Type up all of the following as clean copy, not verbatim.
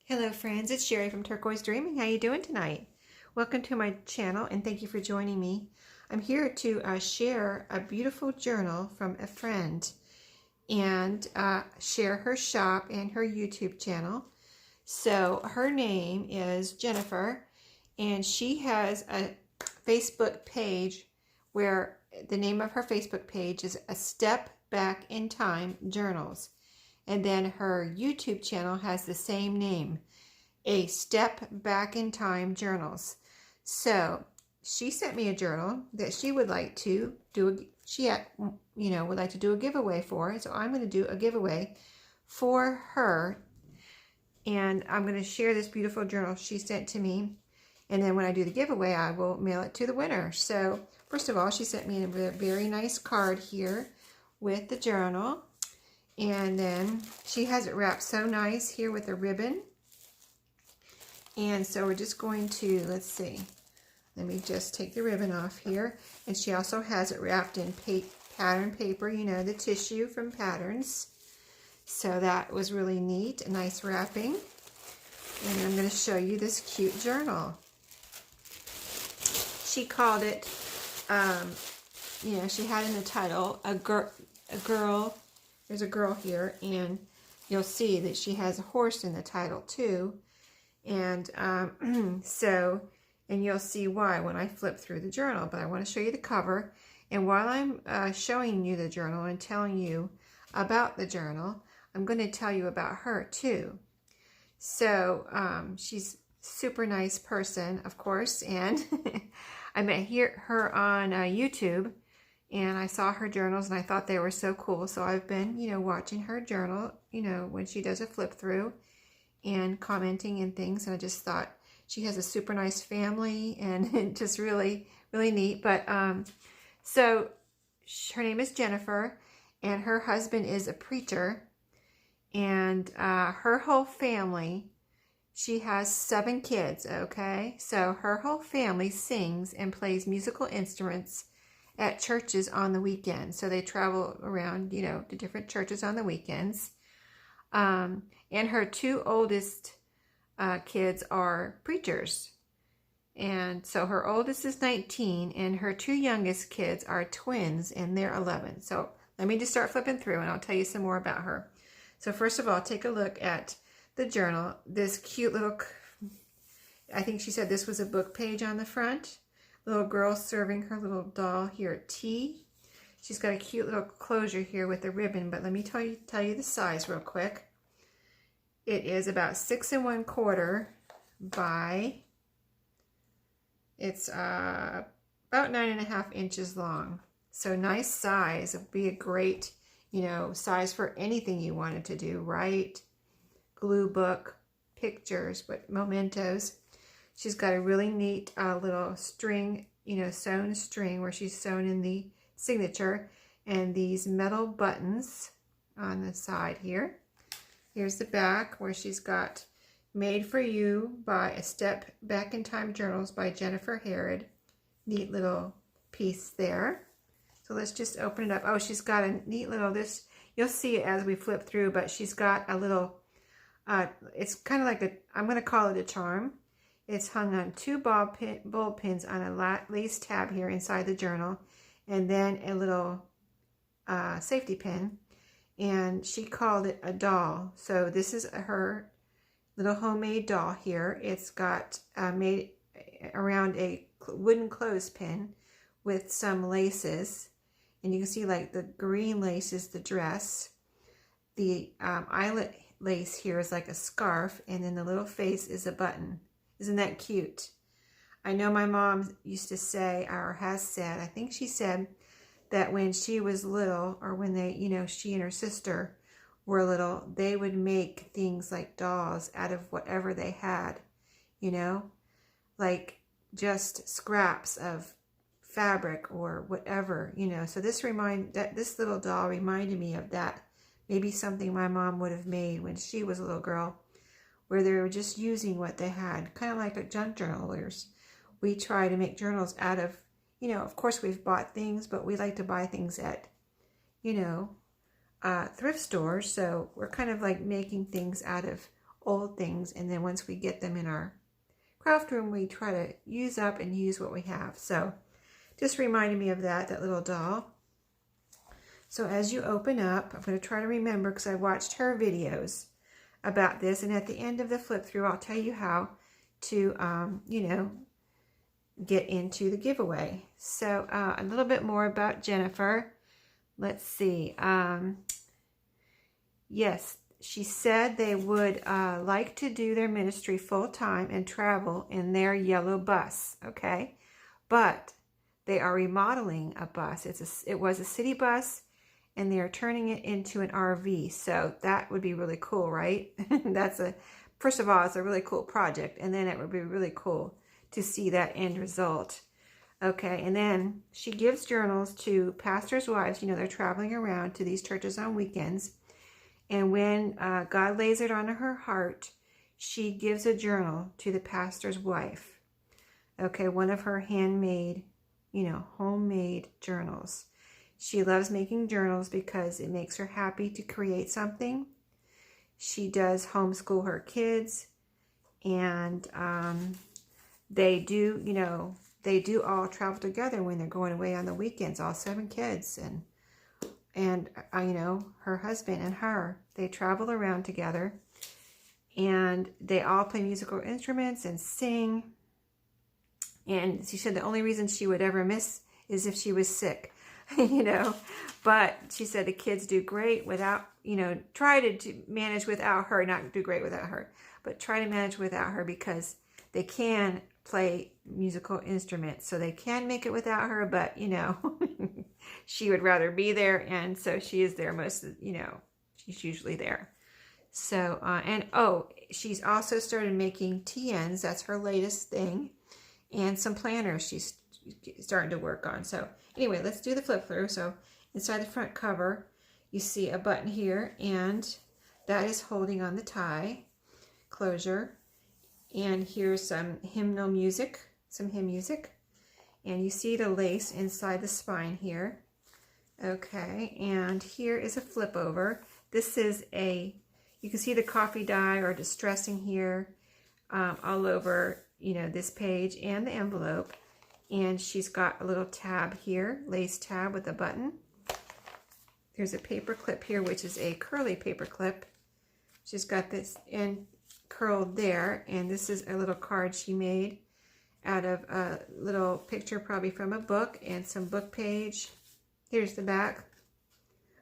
Hello friends, it's Sherry from Turquoise Dreaming. How you doing tonight? Welcome to my channel and thank you for joining me. I'm here to share a beautiful journal from a friend and share her shop and her YouTube channel. So her name is Jenifer and she has a Facebook page where the name of her Facebook page is A Step Back in Time Journals. And then her YouTube channel has the same name, A Step Back in Time Journals. So she sent me a journal that she would like to do. Would like to do a giveaway for. So I'm going to do a giveaway for her, and I'm going to share this beautiful journal she sent to me. And then when I do the giveaway, I will mail it to the winner. So first of all, she sent me a very nice card here with the journal. And then she has it wrapped so nice here with a ribbon. And so we're just going to, let's see, let me just take the ribbon off here. And she also has it wrapped in pattern paper, you know, the tissue from Patterns. So that was really neat, a nice wrapping. And I'm going to show you this cute journal. She called it, she had in the title, a girl. There's a girl here, and you'll see that she has a horse in the title too. And and you'll see why when I flip through the journal. But I want to show you the cover. And while I'm showing you the journal and telling you about the journal, I'm going to tell you about her too. So she's a super nice person, of course, and I met her on YouTube. And I saw her journals and I thought they were so cool. So I've been, watching her journal, when she does a flip through and commenting and things. And I just thought she has a super nice family and just really, really neat. But so her name is Jenifer and her husband is a preacher. And her whole family, she has 7 kids, okay? So her whole family sings and plays musical instruments at churches on the weekends. So they travel around, to different churches on the weekends. And her 2 oldest kids are preachers. And so her oldest is 19 and her 2 youngest kids are twins and they're 11. So let me just start flipping through and I'll tell you some more about her. So first of all, take a look at the journal. This cute little, I think she said this was a book page on the front. Little girl serving her little doll here tea. She's got a cute little closure here with a ribbon, but let me tell you the size real quick. It is about 6 1/4 by, it's about 9.5 inches long. So nice size. It would be a great, size for anything you wanted to do, right? Glue book, pictures, but mementos. She's got a really neat little string, sewn string where she's sewn in the signature and these metal buttons on the side here. Here's the back where she's got Made for You by A Step Back in Time Journals by Jenifer Herod. Neat little piece there. So let's just open it up. Oh, she's got a neat little, you'll see it as we flip through, but she's got a little, it's kind of like I'm going to call it a charm. It's hung on 2 bulb pins on a lace tab here inside the journal, and then a little safety pin. And she called it a doll. So this is her little homemade doll here. It's got made around a wooden clothespin with some laces. And you can see like the green lace is the dress. The eyelet lace here is like a scarf, and then the little face is a button. Isn't that cute? I know my mom used to say, or has said, I think she said that when she was little, or when they, she and her sister were little, they would make things like dolls out of whatever they had, like just scraps of fabric or whatever, So this little doll reminded me of that. Maybe something my mom would have made when she was a little girl, where they were just using what they had, kind of like a junk journalers. We try to make journals out of, of course we've bought things, but we like to buy things at, thrift stores. So we're kind of like making things out of old things. And then once we get them in our craft room, we try to use up and use what we have. So just reminded me of that little doll. So as you open up, I'm going to try to remember because I watched her videos about this. And at the end of the flip through, I'll tell you how to, you know, get into the giveaway. So a little bit more about Jenifer. Let's see. Yes, she said they would like to do their ministry full time and travel in their yellow bus. Okay, but they are remodeling a bus. It was a city bus, and they are turning it into an RV. So that would be really cool, right? First of all, it's a really cool project, and then it would be really cool to see that end result. Okay, and then she gives journals to pastors' wives. You know, they're traveling around to these churches on weekends. And when God lays it on her heart, she gives a journal to the pastor's wife. Okay, one of her handmade, you know, homemade journals. She loves making journals because it makes her happy to create something. She does homeschool her kids, and they do, you know, they do all travel together when they're going away on the weekends, all 7 kids, and you know, her husband and her, they travel around together, and they all play musical instruments and sing. And she said the only reason she would ever miss is if she was sick, you know. But she said the kids do great without, you know, try to manage without her, not do great without her, but try to manage without her because they can play musical instruments. So they can make it without her, but, you know, she would rather be there. And so she is there most of, you know, she's usually there. So, and oh, she's also started making TNs. That's her latest thing. And some planners she's starting to work on. So anyway, let's do the flip through. So inside the front cover, you see a button here, and that is holding on the tie closure. And here's some hymnal music, some hymn music. And you see the lace inside the spine here. Okay, and here is a flip over. This is you can see the coffee dye or distressing here all over, you know, this page and the envelope. And she's got a little tab here, lace tab with a button. There's a paper clip here, which is a curly paper clip. She's got this end curled there, and this is a little card she made out of a little picture, probably from a book, and some book page. Here's the back,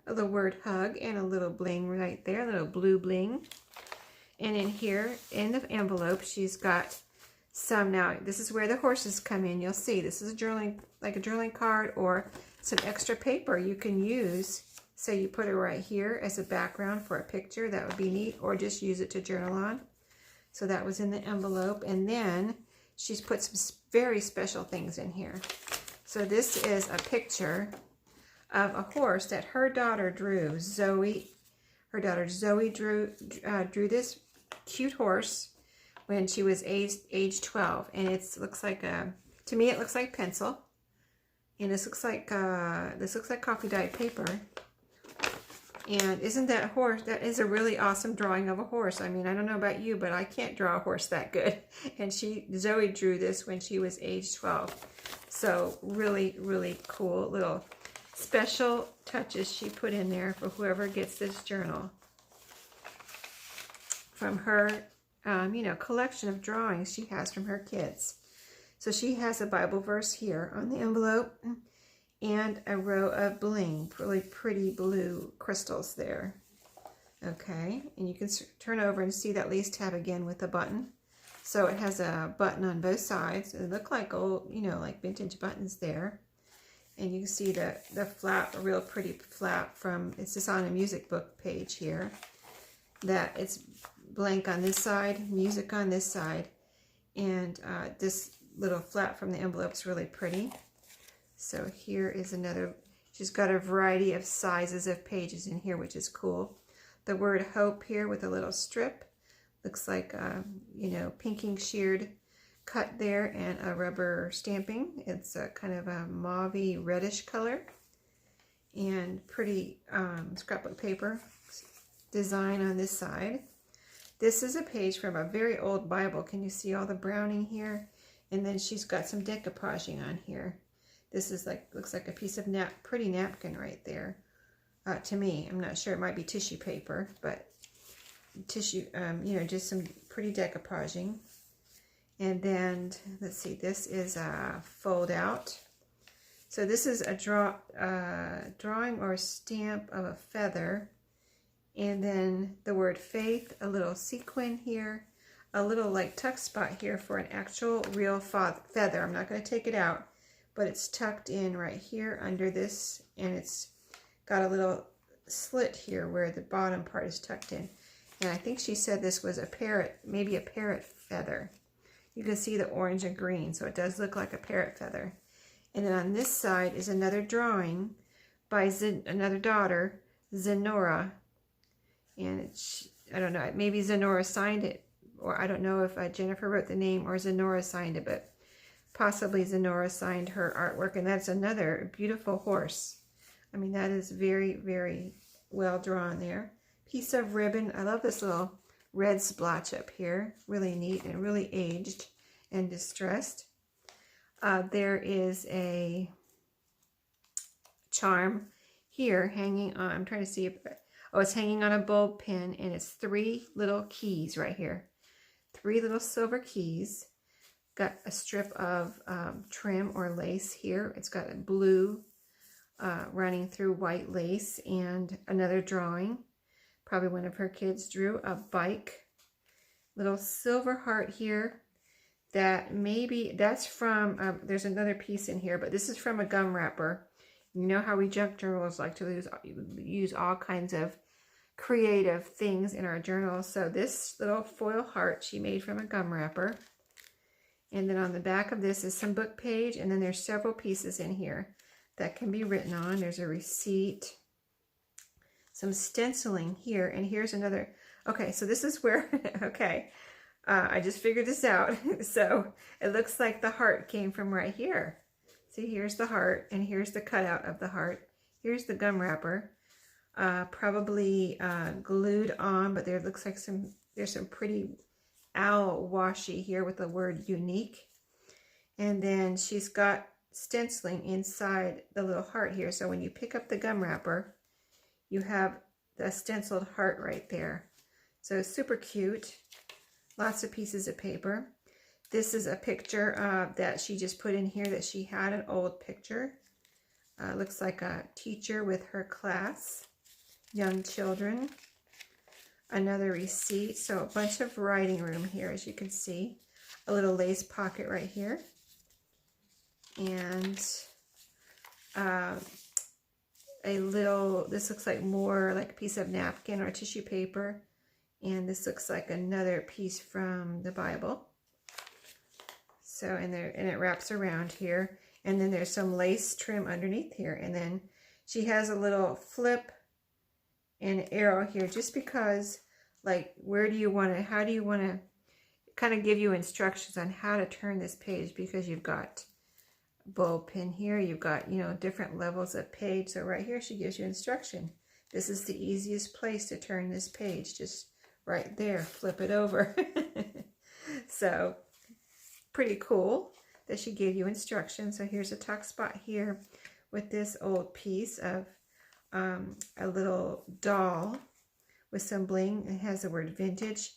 the word hug, and a little bling right there, a little blue bling. And in here, in the envelope, she's got some, now this is where the horses come in. You'll see this is a journaling, like a journaling card, or some extra paper you can use. So you put it right here as a background for a picture. That would be neat, or just use it to journal on. So that was in the envelope. And then she's put some very special things in here. So this is a picture of a horse that her daughter drew. Zoe, her daughter Zoe drew this cute horse when she was age 12, and it looks like to me it looks like pencil, and this looks like coffee dyed paper. And isn't that horse, that is a really awesome drawing of a horse. I mean, I don't know about you, but I can't draw a horse that good. And Zoe drew this when she was age 12. So really, really cool little special touches she put in there for whoever gets this journal from her you know, collection of drawings she has from her kids. So she has a Bible verse here on the envelope, and a row of bling, really pretty blue crystals there. Okay, and you can turn over and see that lace tab again with the button. So it has a button on both sides. It look like old, you know, like vintage buttons there. And you can see the flap, a real pretty flap from, it's just on a music book page here. That it's blank on this side, music on this side. And this little flap from the envelope is really pretty. So here is another, she's got a variety of sizes of pages in here, which is cool. The word hope here with a little strip. Looks like, you know, pinking sheared cut there, and a rubber stamping. It's a kind of a mauve-y reddish color. And pretty scrapbook paper design on this side. This is a page from a very old Bible. Can you see all the browning here? And then she's got some decoupaging on here. This is like, looks like a piece of pretty napkin right there. To me, I'm not sure. It might be tissue paper, but tissue, you know, just some pretty decoupaging. And then, let's see, this is a fold out. So this is a drawing or stamp of a feather. And then the word faith, a little sequin here, a little like tuck spot here for an actual real feather. I'm not going to take it out, but it's tucked in right here under this, and it's got a little slit here where the bottom part is tucked in. And I think she said this was a parrot, maybe a parrot feather. You can see the orange and green, so it does look like a parrot feather. And then on this side is another drawing by another daughter, Zenora. And it's, I don't know, maybe Zenora signed it, or I don't know if Jenifer wrote the name or Zenora signed it, but possibly Zenora signed her artwork. And that's another beautiful horse. I mean, that is very, very well drawn there. Piece of ribbon. I love this little red splotch up here. Really neat and really aged and distressed. There is a charm here hanging on. I'm trying to see if, oh, it's hanging on a bulb pin, and it's 3 little keys right here. 3 little silver keys. Got a strip of trim or lace here. It's got a blue running through white lace, and another drawing. Probably one of her kids drew a bike. Little silver heart here. That maybe, that's from, there's another piece in here, but this is from a gum wrapper. You know how we junk journalists like to use all kinds of creative things in our journals. So this little foil heart she made from a gum wrapper. And then on the back of this is some book page, and then there's several pieces in here that can be written on. There's a receipt, some stenciling here, and here's another. Okay, so this is where, okay, I just figured this out. So it looks like the heart came from right here. See, here's the heart, and here's the cutout of the heart. Here's the gum wrapper, probably glued on, but there looks like there's some pretty owl washi here with the word unique. And then she's got stenciling inside the little heart here. So when you pick up the gum wrapper, you have the stenciled heart right there. So super cute. Lots of pieces of paper. This is a picture that she just put in here that she had, an old picture. Looks like a teacher with her class, young children. Another receipt, so a bunch of writing room here, as you can see. A little lace pocket right here. And a little, this looks like more like a piece of napkin or tissue paper. And this looks like another piece from the Bible. So, and it wraps around here. And then there's some lace trim underneath here. And then she has a little flip and arrow here, just because, like, where do you want to, how do you want to kind of give you instructions on how to turn this page, because you've got bulb pin here, you've got, you know, different levels of page. So right here she gives you instruction. This is the easiest place to turn this page, just right there, flip it over. So pretty cool that she gave you instructions. So here's a tuck spot here with this old piece of a little doll with some bling. It has the word vintage,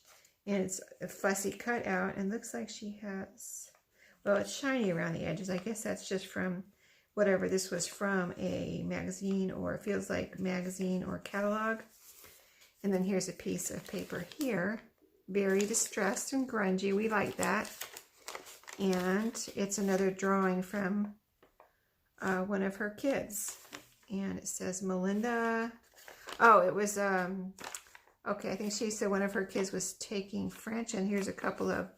and it's a fussy cutout, and looks like she has, well, it's shiny around the edges. I guess that's just from whatever this was from, a magazine, or it feels like magazine or catalog. And then here's a piece of paper here, very distressed and grungy. We like that. And it's another drawing from one of her kids. And it says Melinda. Oh, it was, okay, I think she said one of her kids was taking French. And here's a couple of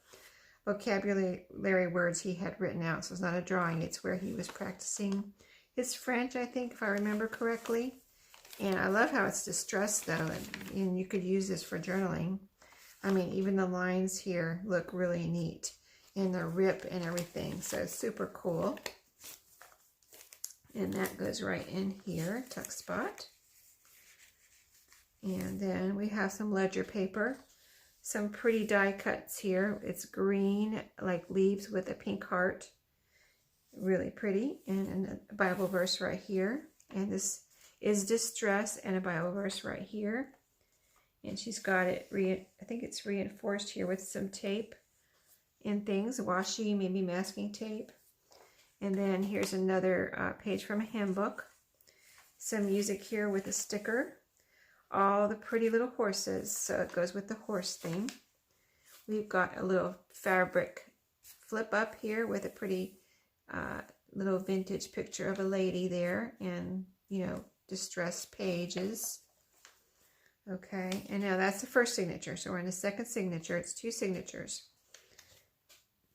vocabulary words he had written out. So it's not a drawing, it's where he was practicing his French, I think, if I remember correctly. And I love how it's distressed, though, and you could use this for journaling. I mean, even the lines here look really neat, and the rip and everything, so super cool. And that goes right in here, tuck spot. And then we have some ledger paper. Some pretty die cuts here. It's green, like leaves with a pink heart. Really pretty. And a Bible verse right here. And this is distress, and a Bible verse right here. And she's got it, I think it's reinforced here with some tape and things, washi, maybe masking tape. And then here's another page from a hymn book. Some music here with a sticker. All the pretty little horses, so it goes with the horse theme. We've got a little fabric flip up here with a pretty little vintage picture of a lady there, and, you know, distressed pages. Okay, and now that's the first signature. So we're in the second signature. It's 2 signatures.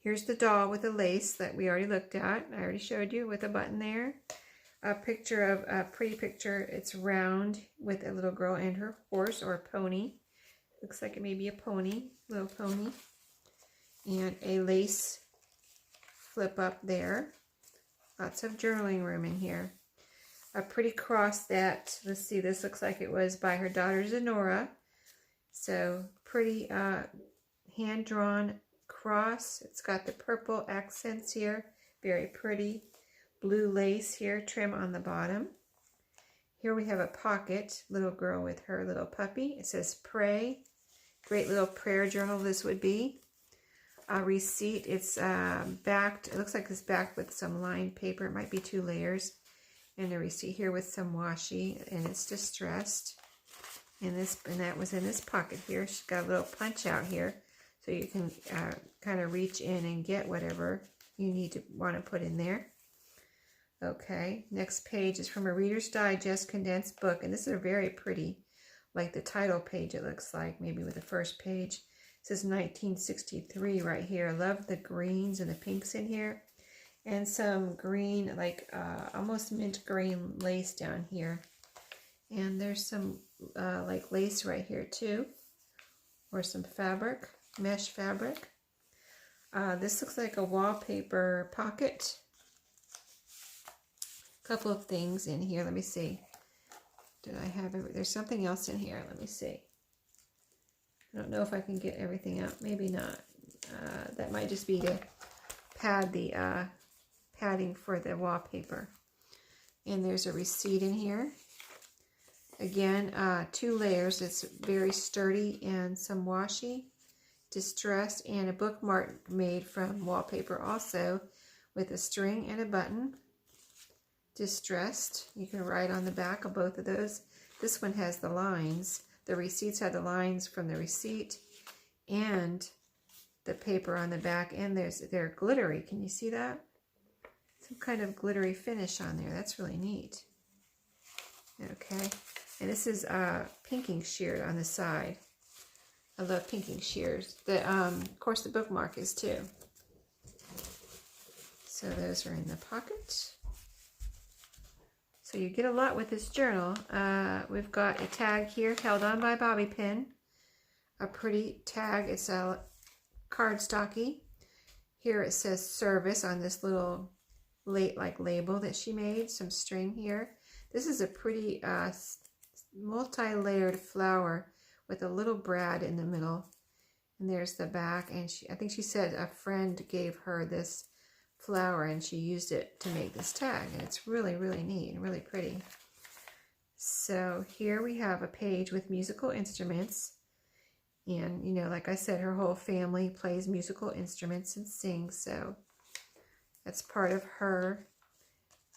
Here's the doll with the lace that we already looked at. I already showed you with a button there. A picture of a pretty picture. It's round with a little girl and her horse or a pony. Looks like it may be a pony, little pony. And a lace flip up there. Lots of journaling room in here. A pretty cross that, let's see, this looks like it was by her daughter Zenora. So pretty hand-drawn cross. It's got the purple accents here. Very pretty. Blue lace here, trim on the bottom. Here we have a pocket, little girl with her little puppy. It says pray. Great little prayer journal this would be. A receipt, it's backed, it looks like it's backed with some lined paper. It might be 2 layers. And a receipt here with some washi, and it's distressed. And that was in this pocket here. She's got a little punch out here, so you can kind of reach in and get whatever you want to put in there. Okay, next page is from a Reader's Digest condensed book, and this is a very pretty, like the title page it looks like, maybe with the first page. It says 1963 right here. I love the greens and the pinks in here. And some green, like almost mint green lace down here. And there's some like lace right here too. Or some fabric, mesh fabric. This looks like a wallpaper pocket. A couple of things in here. Let me see. Did I have there's something else in here. Let me see. I don't know if I can get everything out. Maybe not. That might just be to pad the padding for the wallpaper. And there's a receipt in here. Again, 2 layers. It's very sturdy, and some washi, distressed, and a bookmark made from wallpaper also with a string and a button. Distressed. You can write on the back of both of those. This one has the lines. The receipts have the lines from the receipt and the paper on the back, and they're glittery. Can you see that? Some kind of glittery finish on there. That's really neat. Okay, and this is pinking sheared on the side. I love pinking shears. Of course, the bookmark is too. So those are in the pocket. So you get a lot with this journal. We've got a tag here held on by a bobby pin. A pretty tag. It's a cardstocky. Here it says service on this little label that she made. Some string here. This is a pretty multi-layered flower with a little brad in the middle. And there's the back. And I think she said a friend gave her this flower and she used it to make this tag. And it's really, really neat and really pretty. So here we have a page with musical instruments. And, you know, like I said, her whole family plays musical instruments and sings. So that's part of her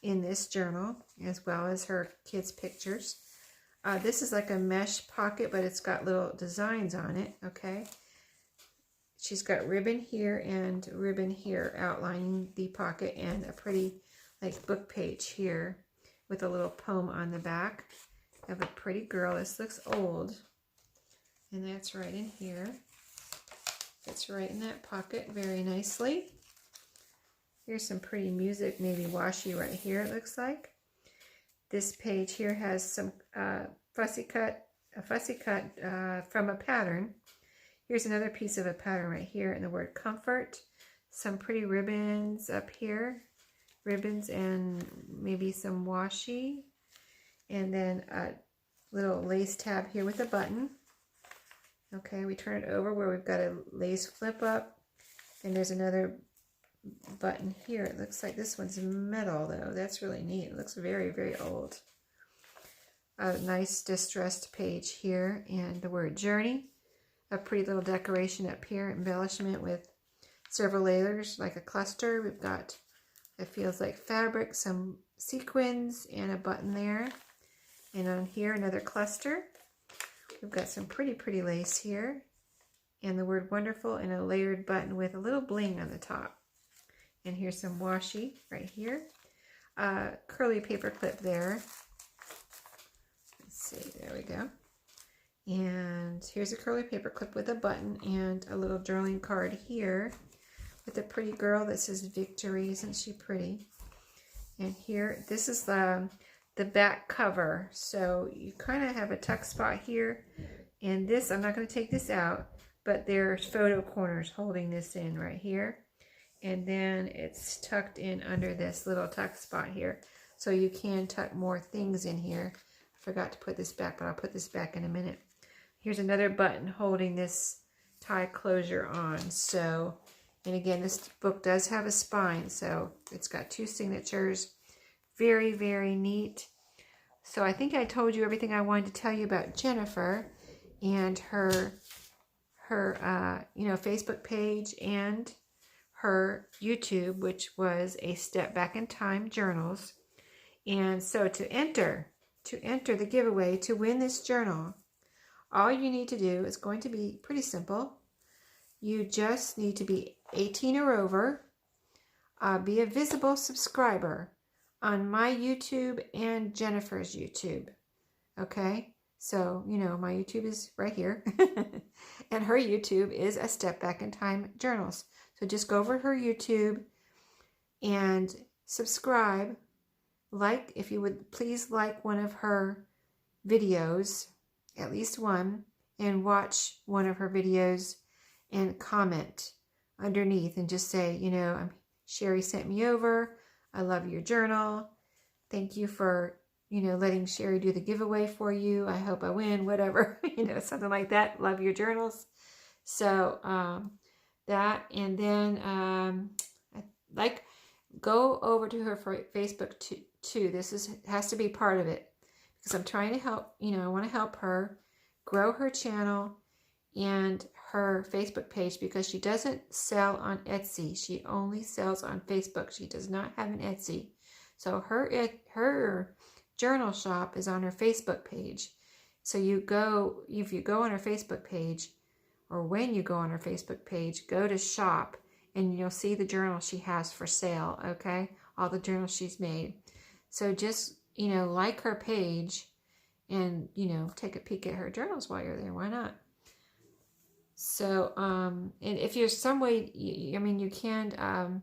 in this journal, as well as her kids' pictures. This is like a mesh pocket, but it's got little designs on it, okay? She's got ribbon here and ribbon here outlining the pocket, and a pretty like book page here with a little poem on the back of a pretty girl. This looks old, and that's right in here. It's right in that pocket very nicely. Here's some pretty music, maybe washi right here it looks like. This page here has some fussy cut from a pattern. Here's another piece of a pattern right here, and the word comfort. Some pretty ribbons up here. Ribbons and maybe some washi. And then a little lace tab here with a button. Okay, we turn it over where we've got a lace flip up, and there's another button here. It looks like this one's metal though. That's really neat. It looks very, very old. A nice distressed page here, and the word journey. A pretty little decoration up here, embellishment with several layers like a cluster. We've got, it feels like fabric, some sequins, and a button there. And on here, another cluster. We've got some pretty lace here, and the word wonderful, and a layered button with a little bling on the top. And here's some washi right here. Curly paper clip there. Let's see, there we go. And here's a curly paper clip with a button and a little journaling card here with a pretty girl that says victory. Isn't she pretty? And here, this is the back cover. So you kind of have a tuck spot here. And this, I'm not going to take this out, but there's photo corners holding this in right here. And then it's tucked in under this little tuck spot here. So you can tuck more things in here. I forgot to put this back, but I'll put this back in a minute. Here's another button holding this tie closure on. So, and again, this book does have a spine, so it's got 2 signatures. Very, very neat. So I think I told you everything I wanted to tell you about Jenifer and her Facebook page and her YouTube, which was a Step Back in Time Journals. And so to enter the giveaway to win this journal, all you need to do is going to be pretty simple. You just need to be 18 or over, be a visible subscriber on my YouTube and Jenifer's YouTube. Okay, so you know my YouTube is right here, and her YouTube is a Step Back in Time Journals. So just go over to her YouTube and subscribe. Like, if you would please like one of her videos, at least one, and watch one of her videos and comment underneath and just say, you know, Sherry sent me over. I love your journal. Thank you for, you know, letting Sherry do the giveaway for you. I hope I win, whatever, you know, something like that. Love your journals. So that, and then go over to her Facebook too. This has to be part of it, because I'm trying to help, you know, I want to help her grow her channel and her Facebook page, because she doesn't sell on Etsy. She only sells on Facebook. She does not have an Etsy. So her journal shop is on her Facebook page. So if you go on her Facebook page, or when you go on her Facebook page, go to shop and you'll see the journals she has for sale, okay? All the journals she's made. So just, you know, like her page and, you know, take a peek at her journals while you're there. Why not? So, and if there's some way, I mean, you can, I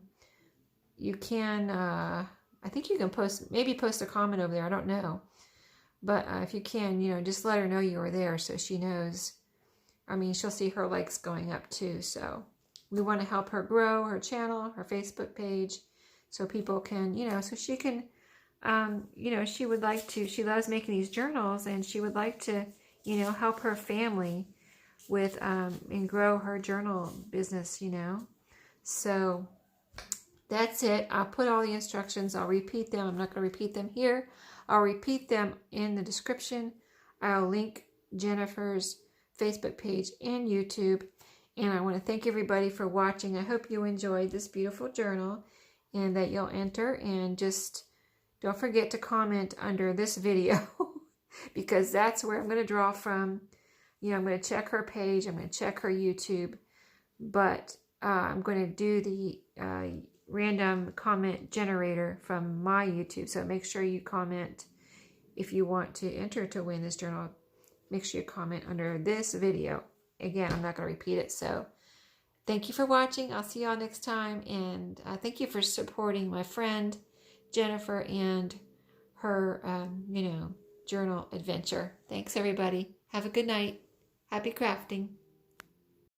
think you can maybe post a comment over there. I don't know. But if you can, you know, just let her know you were there so she knows. I mean, she'll see her likes going up too. So we want to help her grow her channel, her Facebook page, so people can, you know, so she can, you know, she loves making these journals, and she would like to, you know, help her family with, and grow her journal business, you know. So that's it. I'll put all the instructions. I'll repeat them. I'm not going to repeat them here. I'll repeat them in the description. I'll link Jenifer's Facebook page and YouTube. And I want to thank everybody for watching. I hope you enjoyed this beautiful journal and that you'll enter. And just don't forget to comment under this video because that's where I'm going to draw from. You know, I'm going to check her page. I'm going to check her YouTube. But I'm going to do the random comment generator from my YouTube. So make sure you comment if you want to enter to win this journal. Make sure you comment under this video. Again, I'm not going to repeat it. So thank you for watching. I'll see y'all next time. And thank you for supporting my friend Jenifer and her, you know, journal adventure. Thanks, everybody. Have a good night. Happy crafting.